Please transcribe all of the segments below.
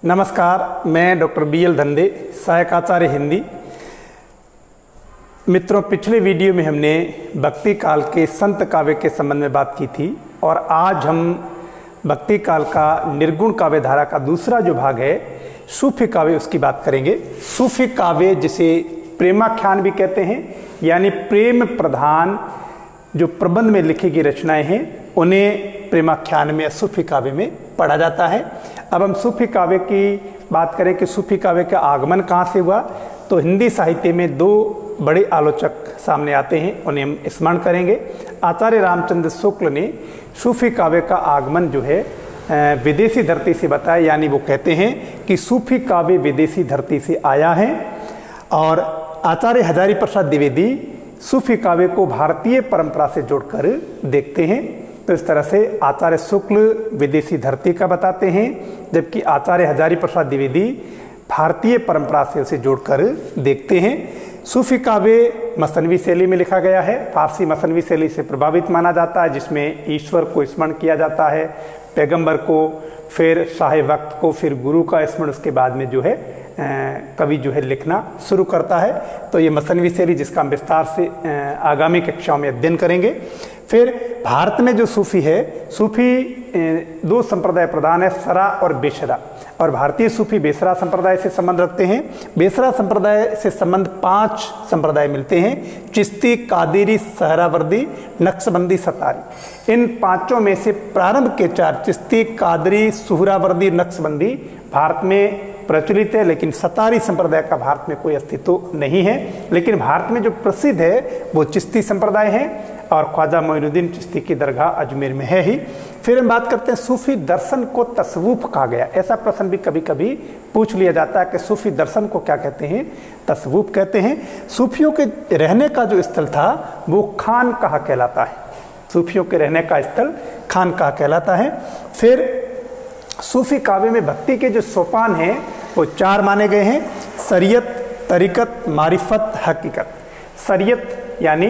नमस्कार, मैं doctor BL धंधे, सहायक आचार्य हिंदी। मित्रों, पिछले वीडियो में हमने भक्ति काल के संत काव्य के संबंध में बात की थी और आज हम भक्ति काल का निर्गुण काव्य धारा का दूसरा जो भाग है सूफी काव्य, उसकी बात करेंगे। सूफी काव्य जिसे प्रेमाख्यान भी कहते हैं, यानी प्रेम प्रधान जो प्रबंध में लिखी गई रचनाएं हैं उन्हें प्रेमाख्यान में सूफी काव्य में पढ़ा जाता है। अब हम सूफी काव्य की बात करें कि सूफी काव्य का आगमन कहाँ से हुआ, तो हिंदी साहित्य में दो बड़े आलोचक सामने आते हैं, उन्हें हम स्मरण करेंगे। आचार्य रामचंद्र शुक्ल ने सूफी काव्य का आगमन जो है विदेशी धरती से बताया, यानी वो कहते हैं कि सूफी काव्य विदेशी धरती से आया है। और आचार्य हजारी प्रसाद द्विवेदी सूफी काव्य को भारतीय परंपरा से जोड़कर देखते हैं। तो इस तरह से आचार्य शुक्ल विदेशी धरती का बताते हैं, जबकि आचार्य हजारी प्रसाद द्विवेदी भारतीय परंपरा से उसे जोड़कर देखते हैं। सूफी काव्य मसनवी शैली में लिखा गया है, फारसी मसनवी शैली से प्रभावित माना जाता है, जिसमें ईश्वर को स्मरण किया जाता है, पैगंबर को, फिर शाह वक्त को, फिर गुरु का स्मरण, उसके बाद में जो है कवि जो है लिखना शुरू करता है। तो ये मसनवी शैली जिसका हम विस्तार से आगामी कक्षाओं में अध्ययन करेंगे। फिर भारत में जो सूफी है, सूफी दो संप्रदाय प्रधान है, सरा और बेसरा। और भारतीय सूफी बेसरा संप्रदाय से संबंध रखते हैं। बेसरा संप्रदाय से संबंध 5 संप्रदाय मिलते हैं: चिश्ती, कादिरी, सहरावर्दी, नक्शबंदी, सतारी। इन 5 में से प्रारंभ के 4 चिश्ती, कादरी, सुहरावर्दी, नक्शबंदी भारत में प्रचलित है, लेकिन सतारी संप्रदाय का भारत में कोई अस्तित्व नहीं है। लेकिन भारत में जो प्रसिद्ध है वो चिश्ती संप्रदाय है और ख्वाजा मोइनुद्दीन चिश्ती की दरगाह अजमेर में है ही। फिर हम बात करते हैं सूफी दर्शन को तसव्वुफ कहा गया। ऐसा प्रश्न भी कभी कभी पूछ लिया जाता है कि सूफी दर्शन को क्या कहते हैं, तसव्वुफ कहते हैं। सूफियों के रहने का जो स्थल था वो खानकाह कहलाता है। सूफियों के रहने का स्थल खानकाह कहलाता है। फिर सूफी काव्य में भक्ति के जो सोपान हैं वो 4 माने गए हैं: शरीयत, तरीकत, मारिफत, हकीकत। शरीयत यानी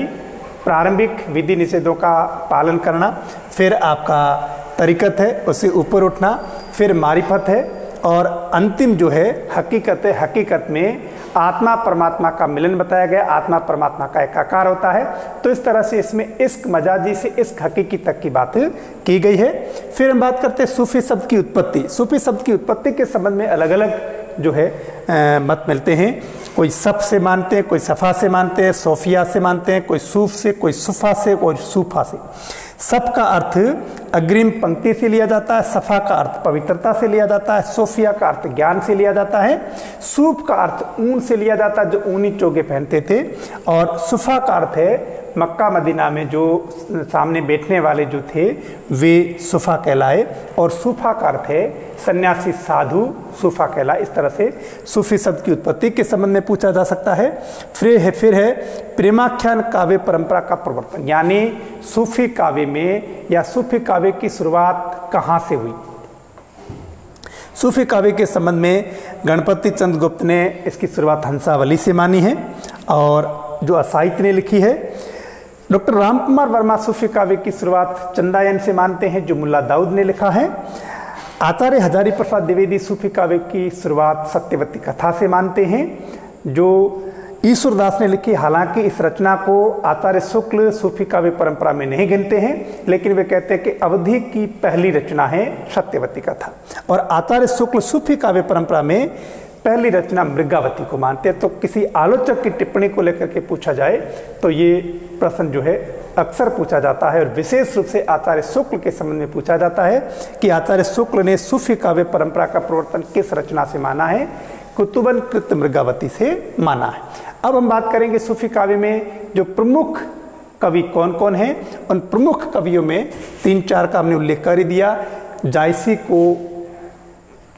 प्रारंभिक विधि निषेधों का पालन करना, फिर आपका तरीकत है, उससे ऊपर उठना, फिर मारिफत है, और अंतिम जो है हकीकत है। हकीकत में आत्मा परमात्मा का मिलन बताया गया, आत्मा परमात्मा का एकाकार होता है। तो इस तरह से इसमें इश्क मजाजी से इश्क हकीकी तक की बात की गई है। फिर हम बात करते हैं सूफी शब्द की उत्पत्ति। सूफी शब्द की उत्पत्ति के संबंध में अलग अलग जो है मत मिलते हैं। कोई सफ से मानते हैं, कोई सफ़ा से मानते हैं, सोफिया से मानते हैं, कोई सूफ से, कोई सुफा से, कोई सूफा से। सफ का अर्थ अग्रिम पंक्ति से लिया जाता है, सफ़ा का अर्थ पवित्रता से लिया जाता है, सोफिया का अर्थ ज्ञान से लिया जाता है, सूफ का अर्थ ऊन से लिया जाता है, जो ऊनी चोगे पहनते थे, और सुफा का अर्थ है मक्का मदीना में जो सामने बैठने वाले जो थे वे सुफा कहलाए, और सूफा का अर्थ है सन्यासी साधु, सूफा कहलाए। इस तरह से सूफी शब्द की उत्पत्ति के संबंध में पूछा जा सकता है। फिर है प्रेमाख्यान काव्य परंपरा का प्रवर्तन, यानी सूफी काव्य में या सूफी काव्य की शुरुआत कहाँ से हुई। सूफी काव्य के संबंध में गणपति चंद्र गुप्त ने इसकी शुरुआत हंसावली से मानी है, और जो असाहित्य ने लिखी है। डॉक्टर रामकुमार वर्मा सूफी काव्य की शुरुआत चंदायन से मानते हैं, जो मुल्ला दाऊद ने लिखा है। आचार्य हजारी प्रसाद द्विवेदी सूफी काव्य की शुरुआत सत्यवती कथा से मानते हैं, जो ईश्वरदास ने लिखी। हालांकि इस रचना को आचार्य शुक्ल सूफी काव्य परंपरा में नहीं गिनते हैं, लेकिन वे कहते हैं कि अवधि की पहली रचना है सत्यवती कथा। और आचार्य शुक्ल सूफी काव्य परंपरा में पहली रचना मृगावती को मानते हैं। तो किसी आलोचक की टिप्पणी को लेकर के पूछा जाए तो ये प्रश्न जो है अक्सर पूछा जाता है, और विशेष रूप से आचार्य शुक्ल के संबंध में पूछा जाता है कि आचार्य शुक्ल ने सूफी काव्य परंपरा का प्रवर्तन किस रचना से माना है। कुतुबन कृत मृगावती से माना है। अब हम बात करेंगे सूफी काव्य में जो प्रमुख कवि कौन कौन हैं। उन प्रमुख कवियों में 3-4 का हमने उल्लेख कर ही दिया। जायसी को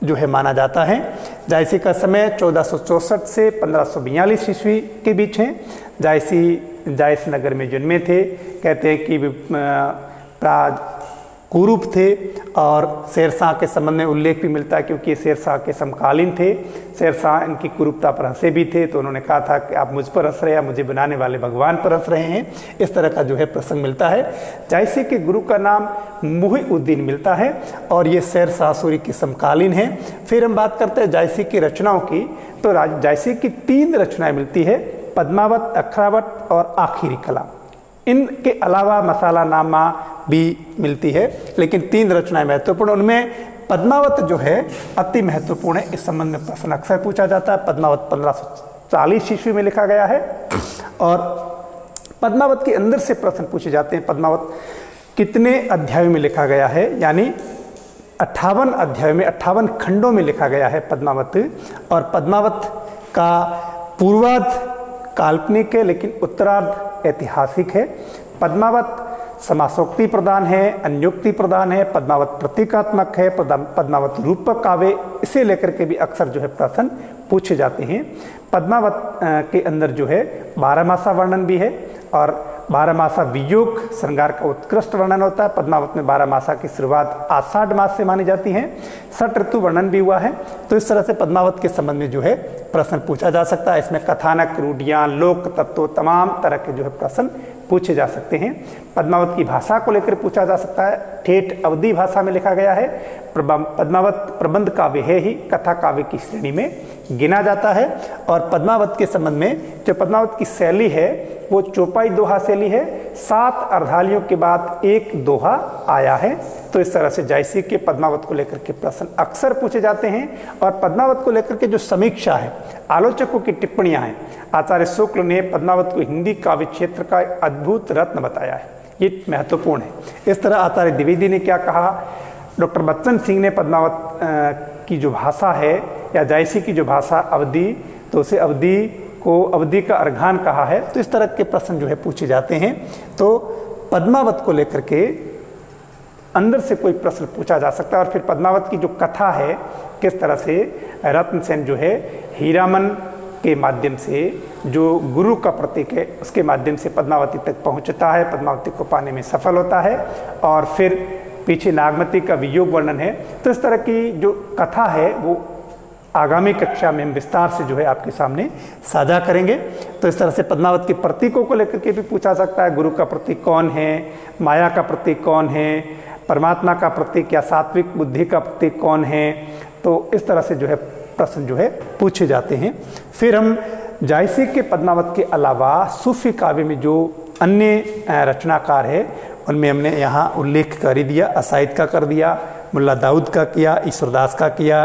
जो है माना जाता है। जायसी का समय 1464 से 1542 ईस्वी के बीच है। जायसी जायस नगर में जन्मे थे। कहते हैं कि कुरूप थे और शेरशाह के संबंध में उल्लेख भी मिलता है क्योंकि ये शेरशाह के समकालीन थे। शेरशाह इनकी कुरूपता पर हंसे भी थे, तो उन्होंने कहा था कि आप मुझ पर हंस रहे हैं या मुझे बनाने वाले भगवान पर हंस रहे हैं। इस तरह का जो है प्रसंग मिलता है। जायसी के गुरु का नाम मुहिउद्दीन मिलता है और ये शेरशाह सूरी के समकालीन है। फिर हम बात करते हैं जायसी की रचनाओं की, तो जायसी की 3 रचनाएं मिलती है, पद्मावत, अखरावत और आखिरी कला। इनके अलावा मसाला नामा भी मिलती है, लेकिन 3 रचनाएं महत्वपूर्ण। उनमें पद्मावत जो है अति महत्वपूर्ण है। इस संबंध में प्रश्न अक्सर पूछा जाता है। पद्मावत 1540 ईस्वी में लिखा गया है और पद्मावत के अंदर से प्रश्न पूछे जाते हैं। पद्मावत कितने अध्यायों में लिखा गया है, यानी 58 अध्यायों में 58 खंडों में लिखा गया है पद्मावत। और पद्मावत का पूर्वार्ध काल्पनिक है लेकिन उत्तरार्ध ऐतिहासिक है। पद्मावत समासोक्ति प्रदान है, अन्योक्ति प्रदान है, पद्मावत प्रतीकात्मक है, पद्मावत रूपक काव्य, इसे लेकर के भी अक्सर जो है प्रश्न पूछे जाते हैं। पद्मावत के अंदर जो है 12 मासा वर्णन भी है और 12 मासा वियोग श्रृंगार का उत्कृष्ट वर्णन होता है। पद्मावत में 12 मासा की शुरुआत आषाढ़ मास से मानी जाती है। 6 ऋतु वर्णन भी हुआ है। तो इस तरह से पद्मावत के संबंध में जो है प्रश्न पूछा जा सकता है। इसमें कथानक, रूढ़ियाँ, लोक तत्व, तमाम तरह के जो है प्रश्न पूछे जा सकते हैं। पद्मावत की भाषा को लेकर पूछा जा सकता है। ठेठ अवधी भाषा में लिखा गया है। पद्मावत प्रबंध काव्य है ही, कथा काव्य की श्रेणी में गिना जाता है। और पद्मावत के संबंध में जो पद्मावत की शैली है वो चौपाई दोहा शैली है। 7 अर्धालियों के बाद एक दोहा आया है। तो इस तरह से जायसी के पद्मावत को लेकर के प्रश्न अक्सर पूछे जाते हैं। और पद्मावत को लेकर के जो समीक्षा है, आलोचकों की टिप्पणियां हैं, आचार्य शुक्ल ने पद्मावत को हिंदी काव्य क्षेत्र का अद्भुत रत्न बताया है। ये महत्वपूर्ण है। इस तरह आचार्य द्विवेदी ने क्या कहा, डॉक्टर बच्चन सिंह ने पद्मावत की जो भाषा है या जायसी की जो भाषा अवधी, तो उसे अवधी को अवधी का अर्घान कहा है। तो इस तरह के प्रश्न जो है पूछे जाते हैं। तो पद्मावत को लेकर के अंदर से कोई प्रश्न पूछा जा सकता है। और फिर पद्मावत की जो कथा है, किस तरह से रत्नसेन जो है हीरामन के माध्यम से, जो गुरु का प्रतीक है, उसके माध्यम से पद्मावती तक पहुंचता है, पद्मावती को पाने में सफल होता है। और फिर पीछे नागमती का वियोग वर्णन है। तो इस तरह की जो कथा है वो आगामी कक्षा में हम विस्तार से जो है आपके सामने साझा करेंगे। तो इस तरह से पद्मावत के प्रतीकों को लेकर के भी पूछा सकता है। गुरु का प्रतीक कौन है, माया का प्रतीक कौन है, परमात्मा का प्रतीक या सात्विक बुद्धि का प्रतीक कौन है। तो इस तरह से जो है प्रश्न जो है पूछे जाते हैं। फिर हम जायसी के पद्मावत के अलावा सूफी काव्य में जो अन्य रचनाकार है उनमें हमने यहाँ उल्लेख कर ही दिया। असाइद का कर दिया, मुल्ला दाऊद का किया, ईश्वरदास का किया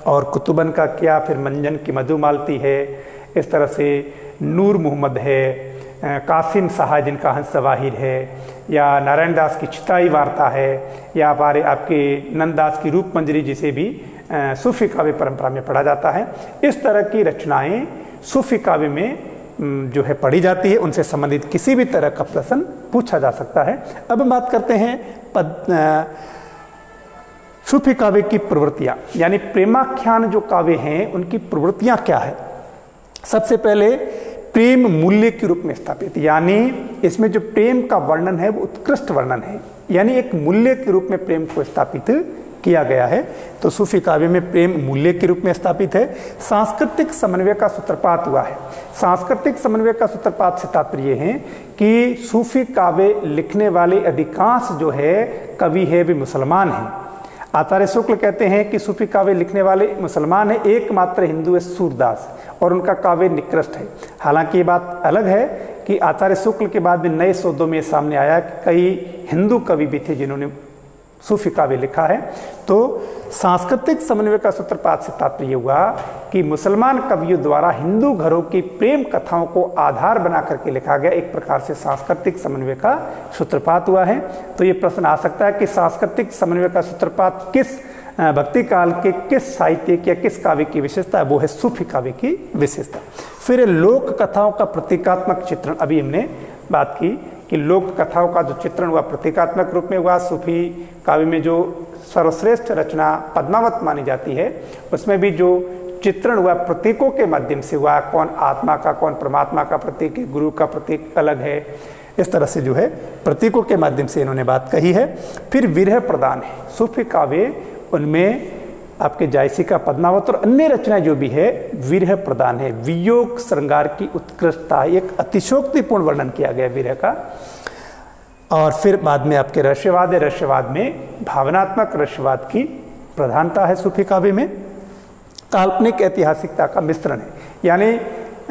और कुतुबन का किया। फिर मंजन की मधुमालती है। इस तरह से नूर मोहम्मद है, कासिम सहाय जिनका हंस जवाहिर है, या नारायण दास की चिताई वार्ता है, या हमारे आपके नंददास की रूप मंजरी जिसे भी सूफी काव्य परंपरा में पढ़ा जाता है। इस तरह की रचनाएं सूफी काव्य में जो है पढ़ी जाती है। उनसे संबंधित किसी भी तरह का प्रश्न पूछा जा सकता है। अब हम बात करते हैं सूफी काव्य की प्रवृत्तियाँ, यानी प्रेमाख्यान जो काव्य हैं उनकी प्रवृत्तियाँ क्या है। सबसे पहले प्रेम मूल्य के रूप में स्थापित, यानी इसमें जो प्रेम का वर्णन है वो उत्कृष्ट वर्णन है, यानी एक मूल्य के रूप में प्रेम को स्थापित किया गया है। तो सूफी काव्य में प्रेम मूल्य के रूप में स्थापित है। सांस्कृतिक समन्वय का सूत्रपात हुआ है। सांस्कृतिक समन्वय का सूत्रपात से तात्पर्य है कि सूफी काव्य लिखने वाले अधिकांश जो है कवि है वे मुसलमान हैं। आचार्य शुक्ल कहते हैं कि सूफी काव्य लिखने वाले मुसलमान है, एकमात्र हिंदू है सूरदास और उनका काव्य निकृष्ट है। हालांकि ये बात अलग है कि आचार्य शुक्ल के बाद में नए शोधों में सामने आया कि कई हिंदू कवि भी थे जिन्होंने सूफी काव्य लिखा है। तो सांस्कृतिक समन्वय का सूत्रपात से तात्पर्य हुआ कि मुसलमान कवियों द्वारा हिंदू घरों की प्रेम कथाओं को आधार बना करके लिखा गया, एक प्रकार से सांस्कृतिक समन्वय का सूत्रपात हुआ है। तो ये प्रश्न आ सकता है कि सांस्कृतिक समन्वय का सूत्रपात किस भक्ति काल के किस साहित्य या किस काव्य की विशेषता है, वो है सूफी काव्य की विशेषता। फिर लोक कथाओं का प्रतीकात्मक चित्रण, अभी हमने बात की कि लोक कथाओं का जो चित्रण हुआ प्रतीकात्मक रूप में हुआ। सूफी काव्य में जो सर्वश्रेष्ठ रचना पद्मावत मानी जाती है उसमें भी जो चित्रण हुआ प्रतीकों के माध्यम से हुआ। कौन आत्मा का, कौन परमात्मा का प्रतीक है, गुरु का प्रतीक अलग है, इस तरह से जो है प्रतीकों के माध्यम से इन्होंने बात कही है। फिर विरह प्रदान है, सूफी काव्य उनमें आपके जायसी का पद्मावत और अन्य रचनाएं जो भी है विरह प्रदान है, वियोग श्रृंगार की उत्कृष्टता, एक अतिशोक्तिपूर्ण वर्णन किया गया विरह का। और फिर बाद में आपके रहस्यवाद है, रहस्यवाद में भावनात्मक रहस्यवाद की प्रधानता है सूफी काव्य में। काल्पनिक ऐतिहासिकता का मिश्रण है, यानी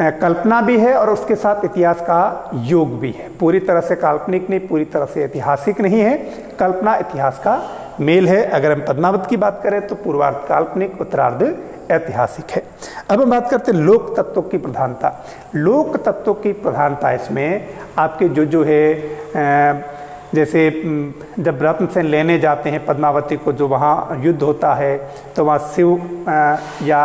कल्पना भी है और उसके साथ इतिहास का योग भी है, पूरी तरह से काल्पनिक नहीं, पूरी तरह से ऐतिहासिक नहीं है, कल्पना इतिहास का मेल है। अगर हम पद्मावत की बात करें तो पूर्वार्ध काल्पनिक, उत्तरार्ध ऐतिहासिक है। अब हम बात करते हैं लोक तत्वों की प्रधानता। लोक तत्वों की प्रधानता इसमें आपके जो है जैसे जब रत्नसेन लेने जाते हैं पद्मावती को, जो वहाँ युद्ध होता है तो वहाँ शिव या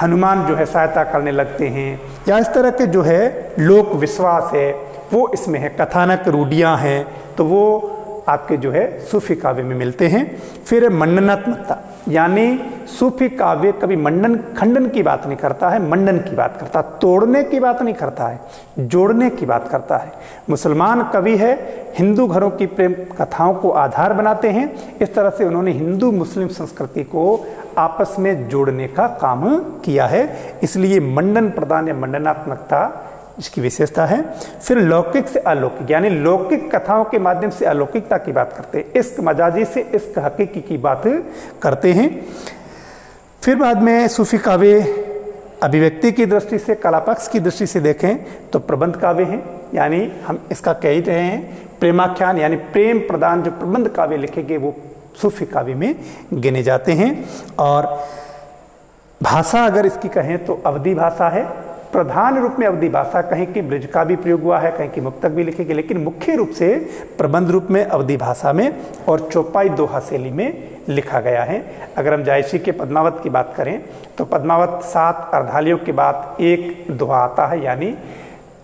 हनुमान जो है सहायता करने लगते हैं, या इस तरह के जो है लोक विश्वास है वो इसमें है, कथानक रूढ़ियाँ हैं, तो वो आपके जो है सूफी काव्य में मिलते हैं। फिर मंडनात्मकता, यानी सूफी काव्य कभी मंडन खंडन की बात नहीं करता है, मंडन की बात करता है, तोड़ने की बात नहीं करता है, जोड़ने की बात करता है। मुसलमान कवि है, हिंदू घरों की प्रेम कथाओं को आधार बनाते हैं, इस तरह से उन्होंने हिंदू मुस्लिम संस्कृति को आपस में जोड़ने का काम किया है, इसलिए मंडन प्रदान या मंडनात्मकता इसकी विशेषता है। फिर लौकिक से अलौकिक, यानी लौकिक कथाओं के माध्यम से अलौकिकता की बात करते हैं, इश्क मजाजी से इश्क हकीकी की बात करते हैं। फिर बाद में सूफी काव्य अभिव्यक्ति की दृष्टि से, कलापक्ष की दृष्टि से देखें तो प्रबंध काव्य हैं, यानी हम इसका कह ही रहे हैं प्रेमाख्यान, यानी प्रेम प्रदान जो प्रबंध काव्य लिखेंगे वो सूफी काव्य में गिने जाते हैं। और भाषा अगर इसकी कहें तो अवधी भाषा है, प्रधान रूप में अवधी भाषा, कहीं की ब्रज का भी प्रयोग हुआ है, कहीं की मुक्तक भी लिखेगी, लेकिन मुख्य रूप से प्रबंध रूप में अवधी भाषा में और चौपाई दोहा शैली में लिखा गया है। अगर हम जायसी के पद्मावत की बात करें तो पद्मावत 7 अर्धालियों के बाद एक दोहा आता है, यानी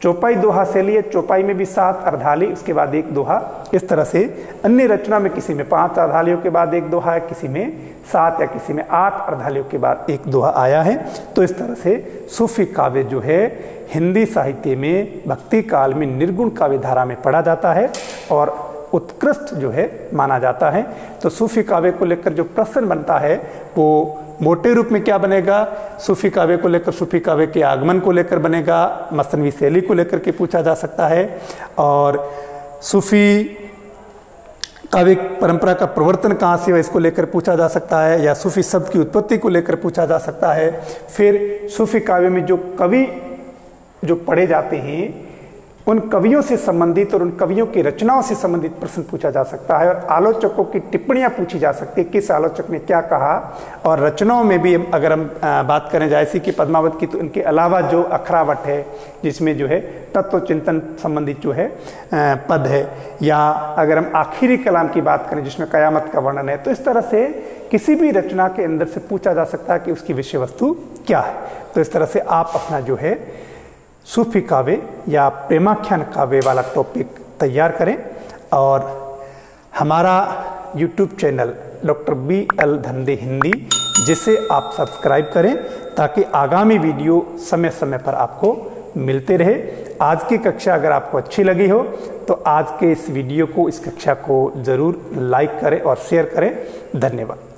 चौपाई दोहा शैली है, चौपाई में भी 7 अर्धाली, उसके बाद एक दोहा, इस तरह से अन्य रचना में किसी में 5 अर्धालियों के बाद एक दोहा है, किसी में 7 या किसी में 8 अर्धालियों के बाद एक दोहा आया है। तो इस तरह से सूफी काव्य जो है हिंदी साहित्य में भक्ति काल में निर्गुण काव्य धारा में पढ़ा जाता है और उत्कृष्ट जो है माना जाता है। तो सूफी काव्य को लेकर जो प्रश्न बनता है वो मोटे रूप में क्या बनेगा, सूफी काव्य को लेकर सूफी काव्य के आगमन को लेकर बनेगा, मसनवी शैली को लेकर के पूछा जा सकता है, और सूफी काव्य परंपरा का प्रवर्तन कहाँ से हुआ इसको लेकर पूछा जा सकता है, या सूफी शब्द की उत्पत्ति को लेकर पूछा जा सकता है। फिर सूफी काव्य में जो कवि जो पढ़े जाते हैं उन कवियों से संबंधित और उन कवियों की रचनाओं से संबंधित प्रश्न पूछा जा सकता है, और आलोचकों की टिप्पणियां पूछी जा सकती है, किस आलोचक ने क्या कहा। और रचनाओं में भी अगर हम बात करें जायसी की पद्मावत की, तो इनके अलावा जो अखरावट है जिसमें जो है तत्व चिंतन संबंधित जो है पद है, या अगर हम आखिरी कलाम की बात करें जिसमें कयामत का वर्णन है, तो इस तरह से किसी भी रचना के अंदर से पूछा जा सकता है कि उसकी विषय वस्तु क्या है। तो इस तरह से आप अपना जो है सूफी काव्य या प्रेमाख्यान काव्य वाला टॉपिक तैयार करें, और हमारा YouTube चैनल डॉक्टर BL धंधे हिंदी जिसे आप सब्सक्राइब करें ताकि आगामी वीडियो समय समय पर आपको मिलते रहे। आज की कक्षा अगर आपको अच्छी लगी हो तो आज के इस वीडियो को, इस कक्षा को ज़रूर लाइक करें और शेयर करें। धन्यवाद।